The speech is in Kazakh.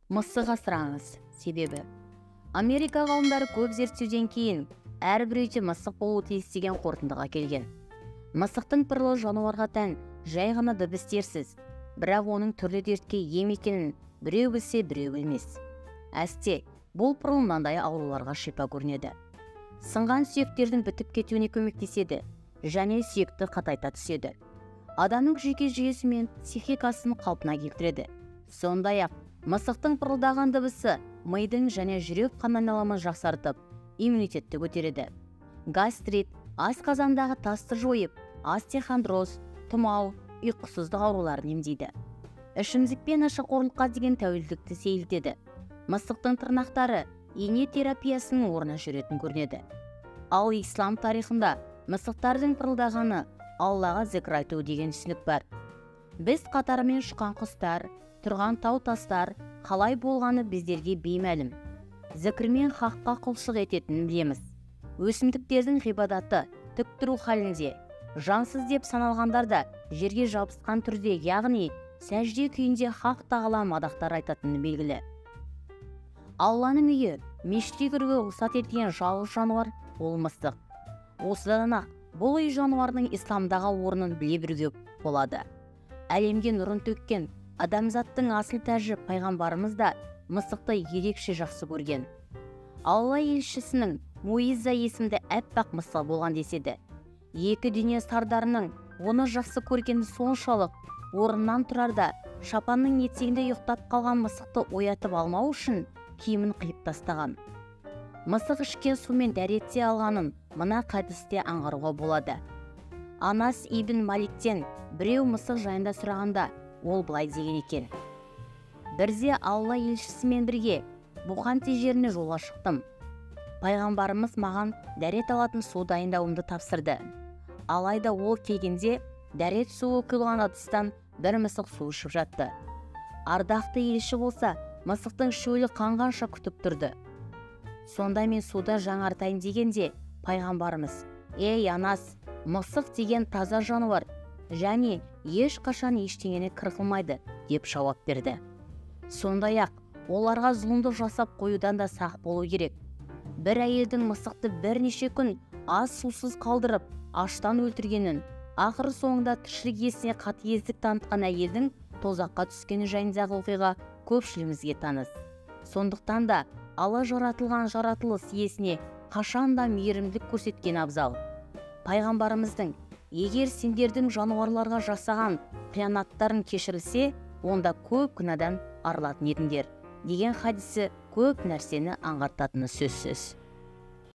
мысық асыраңыз. Себебі Америка ғалымдары көп зерттеуден кейін әрбір үйде мысық болуы тиіс деген қорытындыға келген. Мысықтың пірлі жануарға тән жай ғана дыбыс-терсіз, бірақ оның түрлі дертке ем екенін біреу білсе, біреу білмес. Әсте, бұл пырыл мынандай ауруларға шипа көрінеді. Сынған сүйектердің бітіп кетуіне көмектеседі және сүйекті қатайта түседі. Адамның жүйке жүйесі мен психикасын қалпына келтіреді. Сондай-ақ, мысықтың пырылдаған дыбысы мидың және жүрек қан айналымын жақсартып, иммунитетті көтереді. Гастрит, асқазандағы тасты жойып, остеохондроз, тұмау, ұйқысыздық ауруларын емдейді. Ішімдік пен нашақорлыққа деген тәуелділікті сейілтеді. Мысықтың тырнақтары ине терапиясының орнына жүретін көрінеді. Ал ислам тарихында мысықтардың пырылдағаны Аллаға зікір айту деген түсінік бар. Біз қатарымен ұшқан құстар, тұрған тау тастар қалай болғаны біздерге беймәлім. Зікірмен хаққа құлшылық ететінін білеміз. Өсімдіктердің ғибадаты тік тұру халінде, жансыз деп саналғандар да жерге жабысқан түрде, яғни сәжде күйінде хақ тағала мадақтар айтатыны белгілі. Алланың үйі, мешітке кіруге рұқсат етілген жалғыз жануар ол мысық. Осыдан ақ бұл үй жануарының исламдағы орнын біле білуге болады. Әлемге нұрын төккен адамзаттың асыл тәжі пайғамбарымыз да мысықты ерекше жақсы көрген. Алла елшісінің Муиза есімді әппақ мысық болған деседі. Екі дүние сардарының оны жақсы көргені соншалық, орнынан тұрарда шапанның етегінде ұйықтап қалған мысықты оятып алмау үшін киімін қиып тастаған. Мысық ішкен сумен дәретте алғанын мына хадисте аңғаруға болады. Анас ибн Маликтен біреу мысық жайында сұрағанда, ол былай деген екен: бірде Алла елшісімен бірге Бұханти жеріне жолға шықтым. Пайғамбарымыз маған дәрет алатын су дайындауымды тапсырды. Алайда ол келгенде дәрет суы құйылған ыдыстан бір мысық су ішіп жатты. Ардақты елші болса, мысықтың шөлі қанғанша күтіп тұрды. Сонда мен суда жаңартайын дегенде, пайғамбарымыз: ей Анас, мысық деген таза жануар және ешқашан ештеңені қырқылмайды деп жауап берді. Сондай-ақ, оларға зұлымдық жасап қоюдан да сақ болу керек. Бір әйелдің мысықты бірнеше күн аз сусыз қалдырып, аштан өлтіргенін, ақыры соңында тіршілік иесіне қатыгездік танытқан әйелдің тозаққа түскені жайындағы оқиға көпшілігімізге таныс. Сондықтан да Алла жаратылған жаратылыс иесіне қашанда мейірімділік көрсеткен абзал. Пайғамбарымыздың: егер сендердің жануарларға жасаған қиянаттарын кешірілсе, онда көп күнәдан арылатын едіңдер деген хадисі көп нәрсені аңғартатыны сөзсіз.